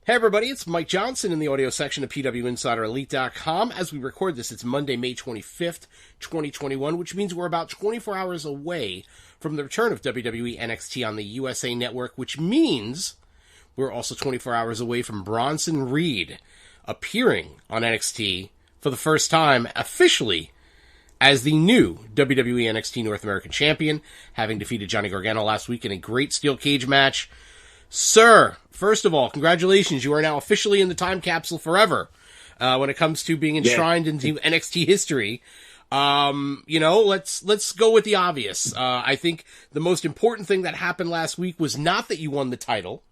Hey everybody, it's Mike Johnson in the audio section of PWInsiderElite.com. As we record this, it's Monday, May 25th, 2021, which means we're about 24 hours away from the return of WWE NXT on the USA Network, which means we're also 24 hours away from Bronson Reed appearing on NXT for the first time officially as the new WWE NXT North American Champion, having defeated Johnny Gargano last week in a great steel cage match. Sir, first of all, congratulations. You are now officially in the time capsule forever when it comes to being enshrined into NXT history. Let's go with the obvious. I think the most important thing that happened last week was not that you won the title,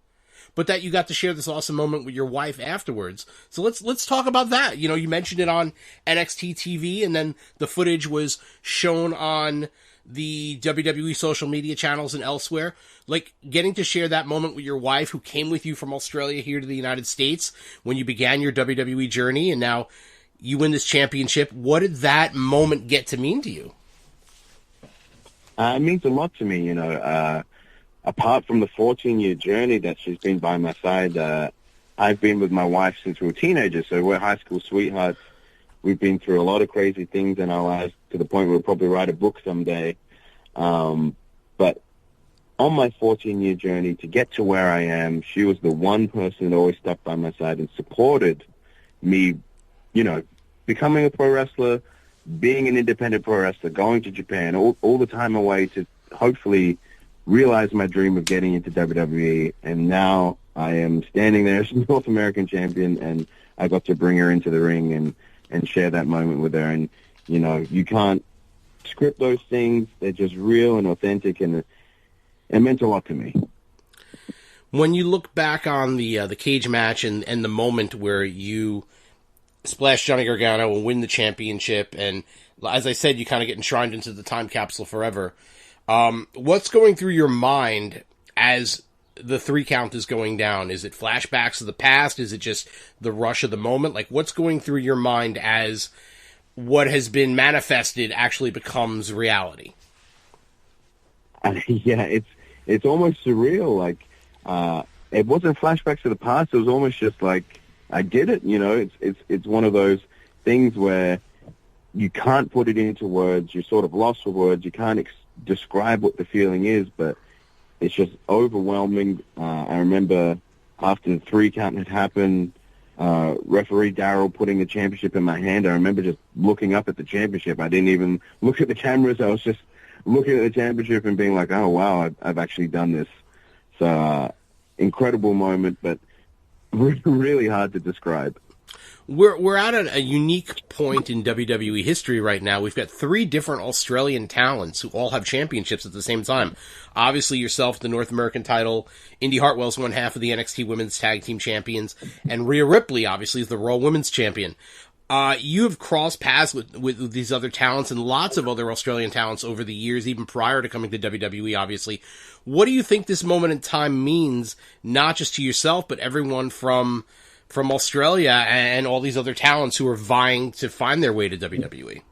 but that you got to share this awesome moment with your wife afterwards. So let's talk about that. You know, you mentioned it on NXT TV, and then the footage was shown on the WWE social media channels and elsewhere. Like, getting to share that moment with your wife, who came with you from Australia here to the United States when you began your WWE journey, and now you win this championship. What did that moment get to mean to you? It means a lot to me, apart from the 14-year journey that she's been by my side. I've been with my wife since we were teenagers, so we're high school sweethearts. We've been through a lot of crazy things in our lives to the point where we'll probably write a book someday. But on my 14-year journey to get to where I am, she was the one person that always stuck by my side and supported me, becoming a pro wrestler, being an independent pro wrestler, going to Japan, all the time away to hopefully realize my dream of getting into WWE. And now I am standing there as North American champion, and I got to bring her into the ring and share that moment with her. And, you can't script those things. They're just real and authentic, and it meant a lot to me. When you look back on the cage match and the moment where you splash Johnny Gargano and win the championship, and as I said, you kind of get enshrined into the time capsule forever, what's going through your mind as the 3 count is going down? Is it flashbacks of the past? Is it just the rush of the moment? Like, what's going through your mind as what has been manifested actually becomes reality? Yeah, it's almost surreal. Like, it wasn't flashbacks of the past. It was almost just like, I did it. It's one of those things where you can't put it into words. You're sort of lost for words. You can't describe what the feeling is, but it's just overwhelming. I remember after the 3 count had happened, referee Darryl putting the championship in my hand. I remember just looking up at the championship. I didn't even look at the cameras. I was just looking at the championship and being like, oh, wow, I've actually done this. So, incredible moment, but really hard to describe. We're at a unique point in WWE history right now. We've got 3 different Australian talents who all have championships at the same time. Obviously, yourself, the North American title. Indy Hartwell's one half of the NXT Women's Tag Team Champions. And Rhea Ripley, obviously, is the Raw Women's Champion. You have crossed paths with these other talents and lots of other Australian talents over the years, even prior to coming to WWE, obviously. What do you think this moment in time means, not just to yourself, but everyone from Australia and all these other talents who are vying to find their way to WWE?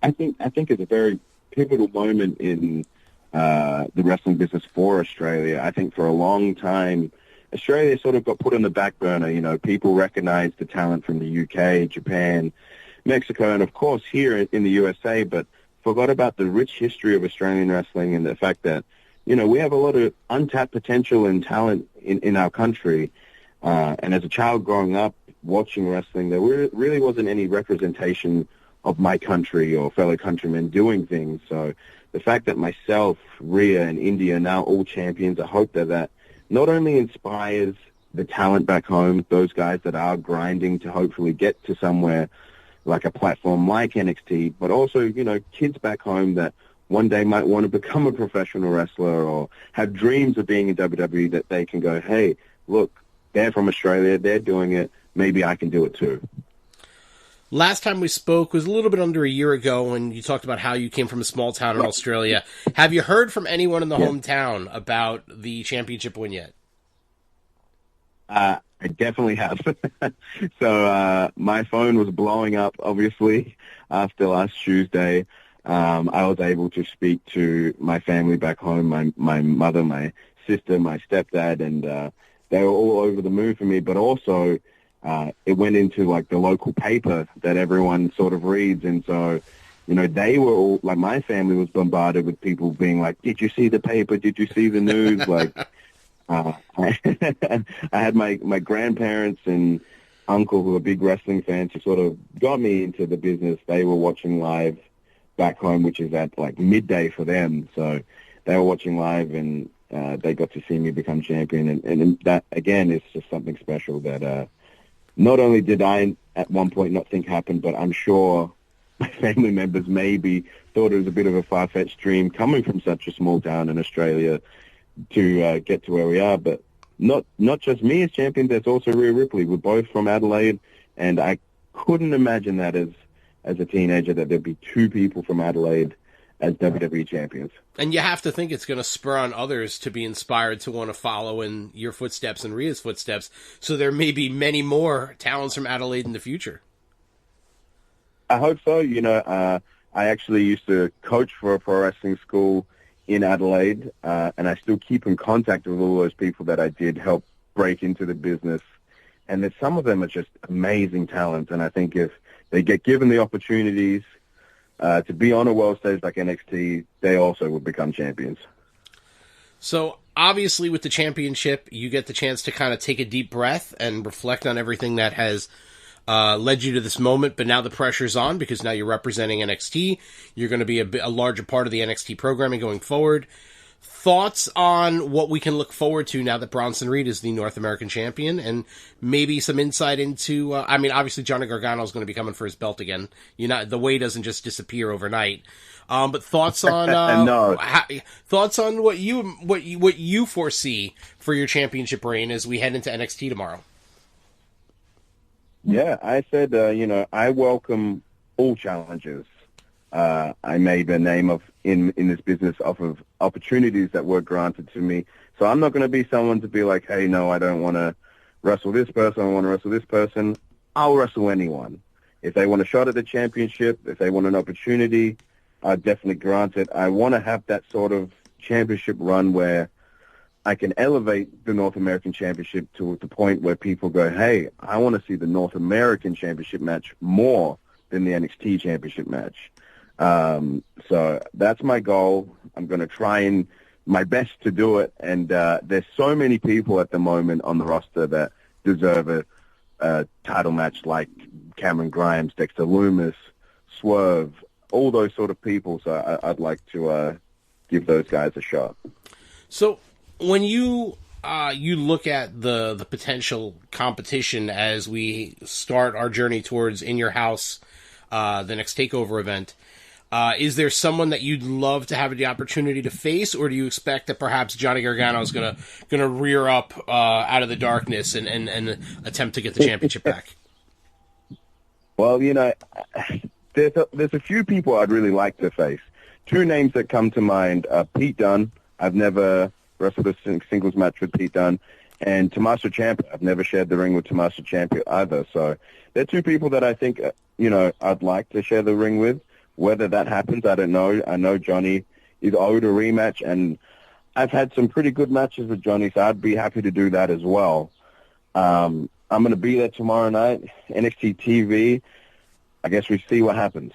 I think it's a very pivotal moment in the wrestling business for Australia. I think for a long time, Australia sort of got put on the back burner. People recognized the talent from the UK, Japan, Mexico, and of course here in the USA, but forgot about the rich history of Australian wrestling and the fact that, we have a lot of untapped potential and talent in our country. And as a child growing up watching wrestling, there really wasn't any representation of my country or fellow countrymen doing things. So the fact that myself, Rhea, and Indy are now all champions, I hope that not only inspires the talent back home, those guys that are grinding to hopefully get to somewhere like a platform like NXT, but also, kids back home that one day might want to become a professional wrestler or have dreams of being in WWE, that they can go, hey, look, they're from Australia, they're doing it, maybe I can do it too. Last time we spoke was a little bit under a year ago, and you talked about how you came from a small town in Australia. Have you heard from anyone in the hometown about the championship win yet? I definitely have. So my phone was blowing up, obviously, after last Tuesday. I was able to speak to my family back home, my mother, my sister, my stepdad, and they were all over the moon for me, but also it went into like the local paper that everyone sort of reads. And so, they were all, like, my family was bombarded with people being like, did you see the paper? Did you see the news? Like, I had my grandparents and uncle who are big wrestling fans who sort of got me into the business. They were watching live back home, which is at like midday for them. So they were watching live, and they got to see me become champion. And that, again, is just something special that not only did I at one point not think happened, but I'm sure my family members maybe thought it was a bit of a far-fetched dream coming from such a small town in Australia to get to where we are. But not just me as champion, there's also Rhea Ripley. We're both from Adelaide, and I couldn't imagine that as a teenager, that there'd be two people from Adelaide as WWE champions. And you have to think it's going to spur on others to be inspired to want to follow in your footsteps and Rhea's footsteps. So there may be many more talents from Adelaide in the future. I hope so. I actually used to coach for a pro wrestling school in Adelaide, and I still keep in contact with all those people that I did help break into the business. And that some of them are just amazing talents. And I think if they get given the opportunities to be on a world stage like NXT, they also will become champions. So obviously with the championship, you get the chance to kind of take a deep breath and reflect on everything that has led you to this moment, but now the pressure's on because now you're representing NXT. You're going to be a larger part of the NXT programming going forward. Thoughts on what we can look forward to now that Bronson Reed is the North American champion, and maybe some insight into, obviously Johnny Gargano is going to be coming for his belt again. The way doesn't just disappear overnight. But thoughts on, no. Thoughts on what you foresee for your championship reign as we head into NXT tomorrow. Yeah, I said, I welcome all challenges. I made a name in this business off of opportunities that were granted to me. So I'm not going to be someone to be like, hey, no, I don't want to wrestle this person. I want to wrestle this person. I'll wrestle anyone. If they want a shot at the championship, if they want an opportunity, I'll definitely grant it. I want to have that sort of championship run where I can elevate the North American Championship to the point where people go, hey, I want to see the North American Championship match more than the NXT Championship match. So that's my goal. I'm going to try my best to do it. And there's so many people at the moment on the roster that deserve a title match, like Cameron Grimes, Dexter Lumis, Swerve, all those sort of people. So I'd like to give those guys a shot. So when you look at the potential competition as we start our journey towards In Your House, the next TakeOver event, is there someone that you'd love to have the opportunity to face, or do you expect that perhaps Johnny Gargano is gonna rear up out of the darkness and attempt to get the championship back? Well, there's a few people I'd really like to face. Two names that come to mind are Pete Dunne. I've never wrestled a singles match with Pete Dunne, and Tommaso Ciampa. I've never shared the ring with Tommaso Ciampa either. So they're two people that I think, I'd like to share the ring with. Whether that happens, I don't know. I know Johnny is owed a rematch, and I've had some pretty good matches with Johnny, so I'd be happy to do that as well. I'm going to be there tomorrow night, NXT TV. I guess we see what happens.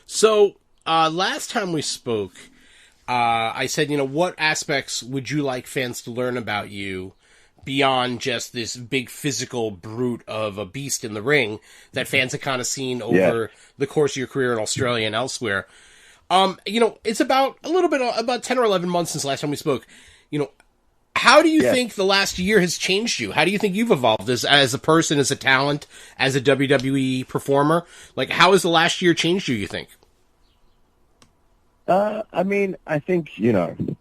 So last time we spoke, I said, what aspects would you like fans to learn about you beyond just this big physical brute of a beast in the ring that fans have kind of seen over the course of your career in Australia and elsewhere? It's about 10 or 11 months since the last time we spoke. How do you think the last year has changed you? How do you think you've evolved as a person, as a talent, as a WWE performer? Like, how has the last year changed you think? I think,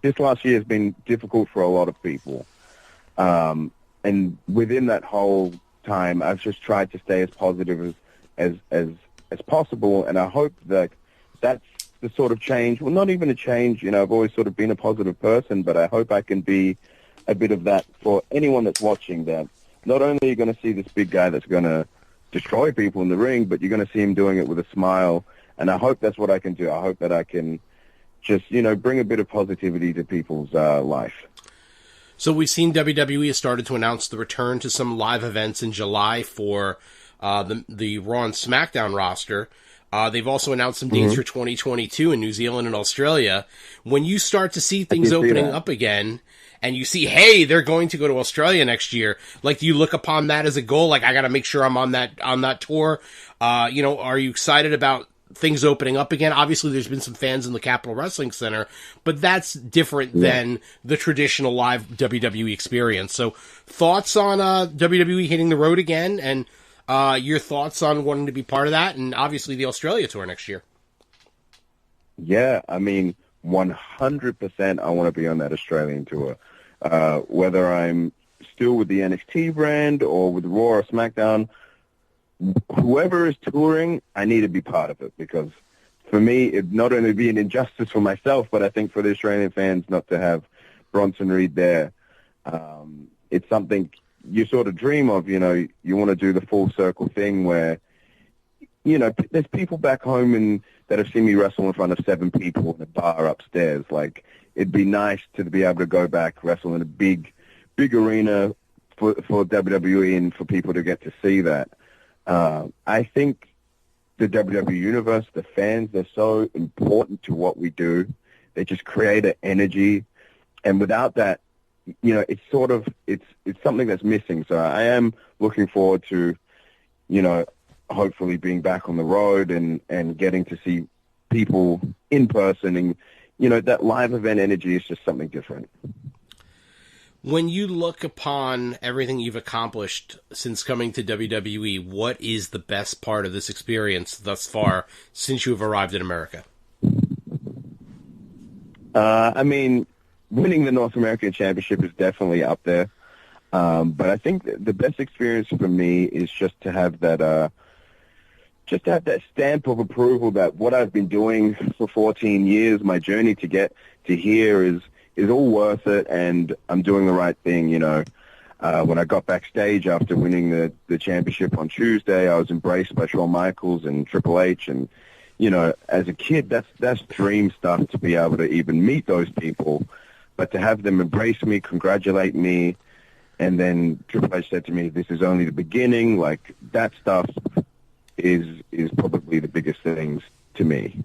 this last year has been difficult for a lot of people. And within that whole time, I've just tried to stay as positive as possible. And I hope that that's the sort of change, well, not even a change, I've always sort of been a positive person, but I hope I can be a bit of that for anyone that's watching, that not only are you going to see this big guy that's going to destroy people in the ring, but you're going to see him doing it with a smile. And I hope that's what I can do. I hope that I can just, bring a bit of positivity to people's life. So we've seen WWE has started to announce the return to some live events in July for the Raw and SmackDown roster. They've also announced some dates for 2022 in New Zealand and Australia. When you start to see things opening up again, and you see, hey, they're going to go to Australia next year, like, do you look upon that as a goal? Like, I got to make sure I'm on that tour. Are you excited about things opening up again? Obviously, there's been some fans in the Capitol Wrestling Center, but that's different than the traditional live WWE experience. So, thoughts on WWE hitting the road again, and your thoughts on wanting to be part of that, and obviously the Australia tour next year. Yeah, I mean, 100% I want to be on that Australian tour. Whether I'm still with the NXT brand or with Raw or SmackDown, whoever is touring, I need to be part of it, because for me, it'd not only be an injustice for myself, but I think for the Australian fans not to have Bronson Reed there. It's something you sort of dream of, you want to do the full circle thing where, there's people back home that have seen me wrestle in front of 7 people in a bar upstairs. Like, it'd be nice to be able to go back, wrestle in a big arena for WWE and for people to get to see that. I think the WWE Universe, the fans, they're so important to what we do. They just create an energy. And without that, it's sort of, it's something that's missing. So I am looking forward to, hopefully being back on the road and getting to see people in person. And, that live event energy is just something different. When you look upon everything you've accomplished since coming to WWE, what is the best part of this experience thus far since you've arrived in America? I mean, winning the North American Championship is definitely up there. But I think the best experience for me is just to have that stamp of approval that what I've been doing for 14 years, my journey to get to here is all worth it, and I'm doing the right thing. When I got backstage after winning the championship on Tuesday, I was embraced by Shawn Michaels and Triple H, and as a kid, that's dream stuff to be able to even meet those people, but to have them embrace me, congratulate me, and then Triple H said to me, "This is only the beginning." Like, that stuff is probably the biggest things to me.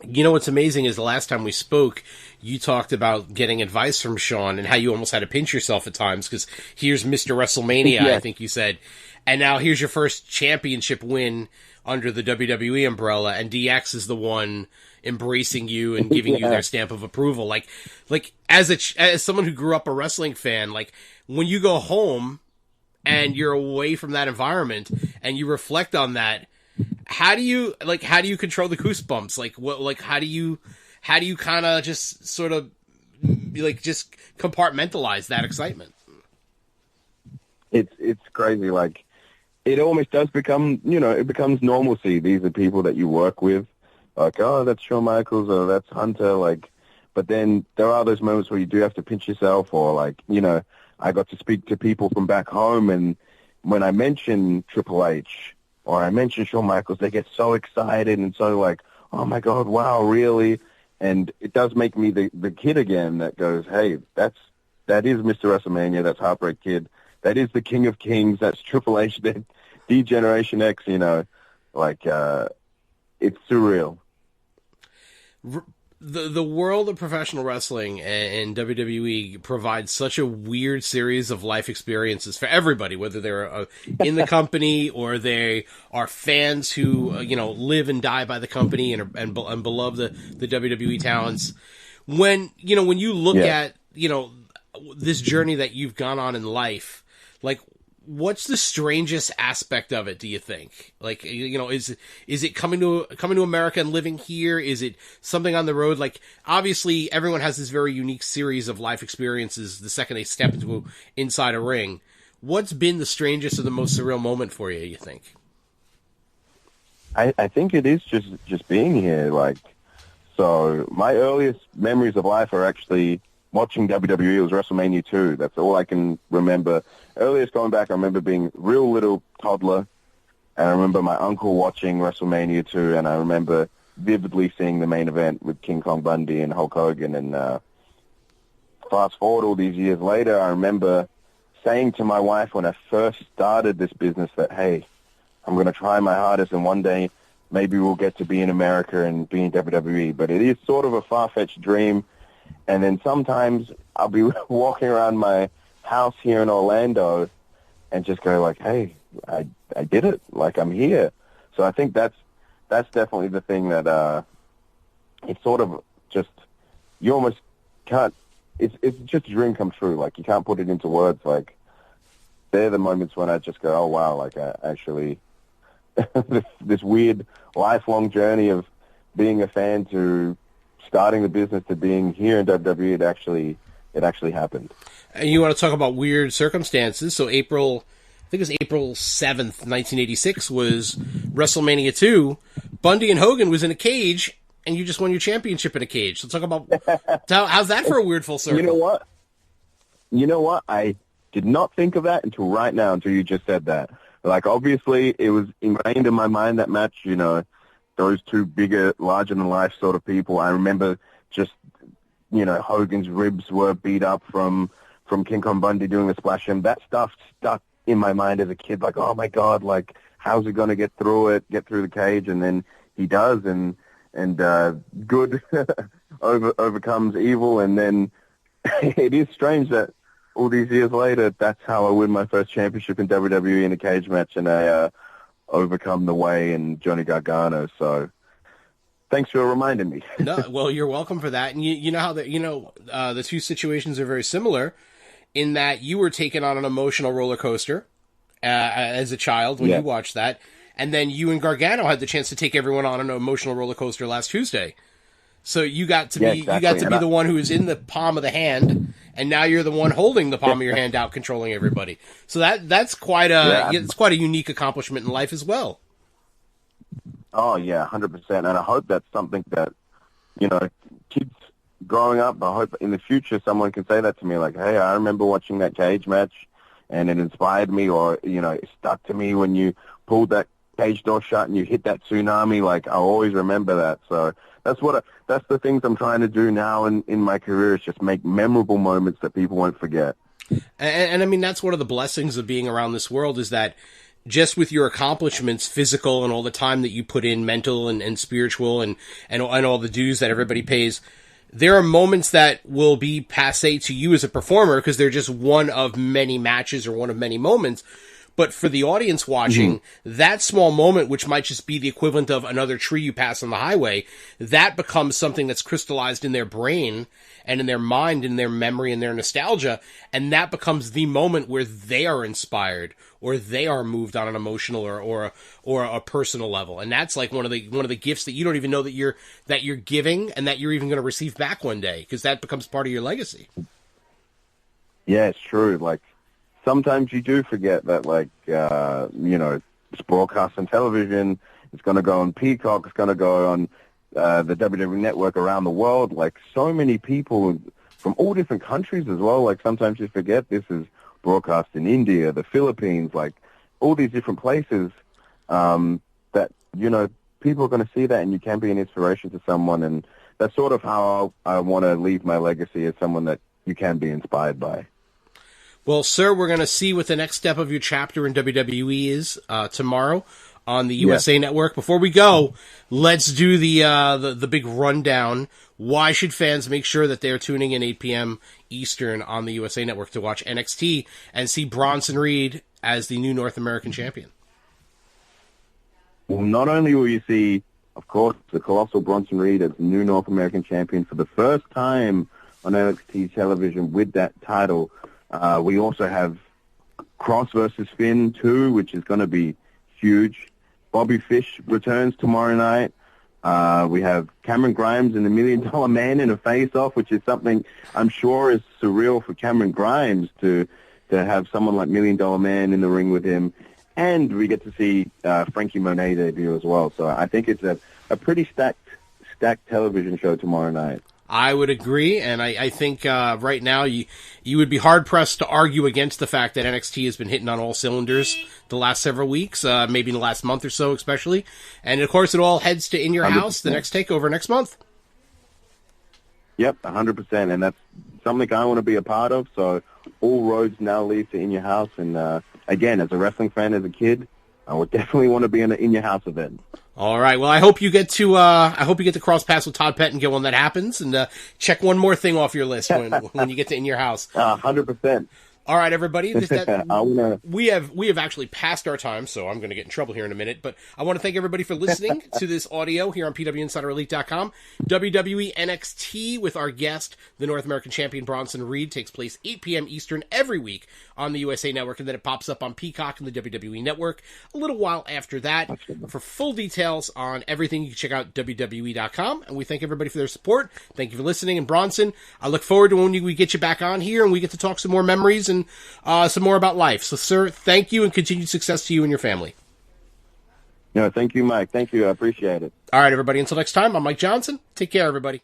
What's amazing is the last time we spoke, you talked about getting advice from Shawn and how you almost had to pinch yourself at times because here's Mr. WrestleMania, I think you said, and now here's your first championship win under the WWE umbrella, and DX is the one embracing you and giving you their stamp of approval. Like as someone who grew up a wrestling fan, like when you go home and you're away from that environment and you reflect on that, how do you control the goosebumps? How do you kind of just sort of just compartmentalize that excitement? It's crazy. Like, it almost does become, it becomes normalcy. These are people that you work with. Like, oh, that's Shawn Michaels or that's Hunter. Like, but then there are those moments where you do have to pinch yourself, or like, I got to speak to people from back home, and when I mention Triple H or I mention Shawn Michaels, they get so excited and so like, oh my God, wow, really? And it does make me the kid again that goes, hey, that is Mr. WrestleMania, that's Heartbreak Kid, that is the King of Kings, that's Triple H, that D-Generation X, it's surreal. The world of professional wrestling and WWE provides such a weird series of life experiences for everybody, whether they're in the company or they are fans who live and die by the company and beloved the WWE talents. When you look at this journey that you've gone on in life, like, what's the strangest aspect of it, do you think? Like, is it coming to America and living here? Is it something on the road? Like, obviously everyone has this very unique series of life experiences the second they step inside a ring. What's been the strangest or the most surreal moment for you think? I think it is just being here. Like, so my earliest memories of life are actually watching WWE. It was WrestleMania 2. That's all I can remember. Earliest going back, I remember being real little toddler, and I remember my uncle watching WrestleMania 2, and I remember vividly seeing the main event with King Kong Bundy and Hulk Hogan, and fast forward all these years later, I remember saying to my wife when I first started this business that, hey, I'm going to try my hardest and one day maybe we'll get to be in America and be in WWE. But it is sort of a far-fetched dream. And then sometimes I'll be walking around my house here in Orlando and just go like, hey, I did it. Like, I'm here. So I think that's definitely the thing that it's sort of just, you almost can't, it's just a dream come true. Like, you can't put it into words. Like, they're the moments when I just go, oh, wow, like, I actually, this weird lifelong journey of being a fan to starting the business to being here in WWE, it actually happened. And you want to talk about weird circumstances. So I think it was April 7th, 1986 was WrestleMania 2. Bundy and Hogan was in a cage, and you just won your championship in a cage. So talk about, how's that for a weird full circle? You know what? I did not think of that until right now, until you just said that. Like, obviously, it was ingrained in my mind, that match, you know, those two bigger, larger-than-life sort of people. I remember just, you know, Hogan's ribs were beat up from King Kong Bundy doing the splash, and that stuff stuck in my mind as a kid, like, oh, my God, like, how's he going to get through the cage? And then he does, and good overcomes evil, and then it is strange that all these years later, that's how I win my first championship in WWE in a cage match, and I overcome the Way and Johnny Gargano. So thanks for reminding me. No, well, you're welcome for that. And you know how the two situations are very similar in that you were taken on an emotional roller coaster as a child when you watched that, and then you and Gargano had the chance to take everyone on an emotional roller coaster last Tuesday. So you got to be the one who was in the palm of the hand, and now you're the one holding the palm of your hand out, controlling everybody. So that's quite it's quite a unique accomplishment in life as well. Oh yeah, 100%. And I hope that's something that, you know, kids growing up, I hope in the future someone can say that to me, like, hey, I remember watching that cage match, and it inspired me, or, you know, it stuck to me when you pulled that cage door shut and you hit that tsunami. Like, I'll always remember that. So that's the things I'm trying to do now in my career, is just make memorable moments that people won't forget. And I mean, that's one of the blessings of being around this world, is that just with your accomplishments, physical and all the time that you put in, mental and spiritual and all the dues that everybody pays, there are moments that will be passé to you as a performer because they're just one of many matches or one of many moments. But for the audience watching, that small moment, which might just be the equivalent of another tree you pass on the highway, that becomes something that's crystallized in their brain and in their mind, in their memory and their nostalgia. And that becomes the moment where they are inspired or they are moved on an emotional or a personal level. And that's like one of the gifts that you don't even know that you're giving and that you're even going to receive back one day, because that becomes part of your legacy. Yeah, it's true. Like, sometimes you do forget that, like, you know, it's broadcast on television, it's going to go on Peacock, it's going to go on the WWE Network around the world. Like, so many people from all different countries as well. Like, sometimes you forget this is broadcast in India, the Philippines, like, all these different places that, you know, people are going to see that, and you can be an inspiration to someone. And that's sort of how I want to leave my legacy, as someone that you can be inspired by. Well, sir, we're going to see what the next step of your chapter in WWE is tomorrow on the USA Network. Before we go, let's do the big rundown. Why should fans make sure that they're tuning in 8 p.m. Eastern on the USA Network to watch NXT and see Bronson Reed as the new North American champion? Well, not only will you see, of course, the colossal Bronson Reed as the new North American champion for the first time on NXT television with that title, we also have Cross versus Finn 2, which is going to be huge. Bobby Fish returns tomorrow night. We have Cameron Grimes and the $1 Million Man in a face-off, which is something I'm sure is surreal for Cameron Grimes to have someone like $1 Million Man in the ring with him. And we get to see Frankie Monet debut as well. So I think it's a pretty stacked television show tomorrow night. I would agree, and I think right now you would be hard-pressed to argue against the fact that NXT has been hitting on all cylinders the last several weeks, maybe in the last month or so especially. And, of course, it all heads to In Your 100%. House, the next takeover next month. Yep, 100%, and that's something I want to be a part of. So all roads now lead to In Your House, and again, as a wrestling fan as a kid, I would definitely want to be in an In Your House event. All right. Well, I hope you get to cross paths with Todd Pettingill when that happens, and check one more thing off your list when you get to In Your House. 100%. All right, everybody. We have actually passed our time, so I'm going to get in trouble here in a minute. But I want to thank everybody for listening to this audio here on PWInsiderElite.com. WWE NXT with our guest, the North American Champion Bronson Reed, takes place 8 p.m. Eastern every week on the USA Network, and then it pops up on Peacock and the WWE Network a little while after that. For full details on everything, you can check out WWE.com. And we thank everybody for their support. Thank you for listening. And Bronson, I look forward to when we get you back on here and we get to talk some more memories and some more about life. So, sir, thank you and continued success to you and your family. No, thank you, Mike. Thank you. I appreciate it. All right, everybody. Until next time, I'm Mike Johnson. Take care, everybody.